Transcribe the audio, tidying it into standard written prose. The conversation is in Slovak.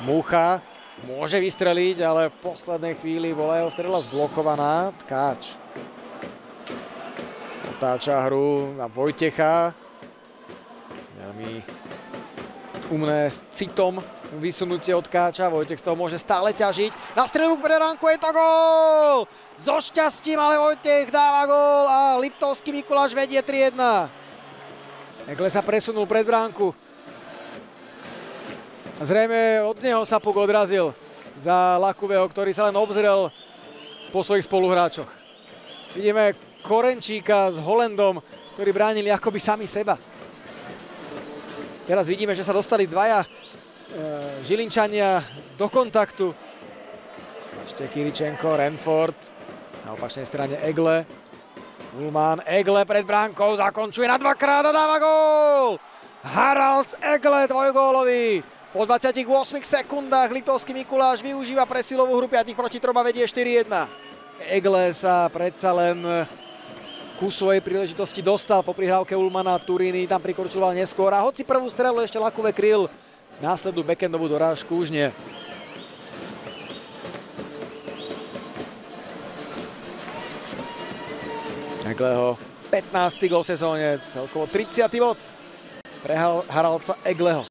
Mucha môže vystreliť, ale v poslednej chvíli bola jeho strela zblokovaná. Tkáč otáča hru na Vojtecha. Veľmi umné s citom vysunutie od Tkáča. Vojtech z toho môže stále ťažiť. Na strelu pre Ranku, je to gól! So šťastím, ale Vojtech dáva gól a Liptovský Mikuláš vedie 3-1. Egle sa presunul pred bránku. Zrejme od neho sa puk odrazil za Lakuvého, ktorý sa len obzrel po svojich spoluhráčoch. Vidíme Korenčíka s Holendom, ktorí bránili akoby sami seba. Teraz vidíme, že sa dostali dvaja Žilinčania do kontaktu. Ešte Kiričenko, Renford, na opačnej strane Egle. Ullmann, Egle pred bránkou, zakončuje na dvakrát a dáva gól! Haralds Egle, dvojgólový. Po 28 sekundách Liptovský Mikuláš využíva presilovú hru 5 proti 3 a vedie 4-1. Egle sa predsa len ku svojej príležitosti dostal po prihrávke Ullmanna. Turini tam prikorčoval neskôr a hoci prvú strelu ešte Lakuve kryl, následnú backendovú dorážku už nie. Egleho 15. gól v sezóne, celkovo 30. bod pre Haraldsa Egleho.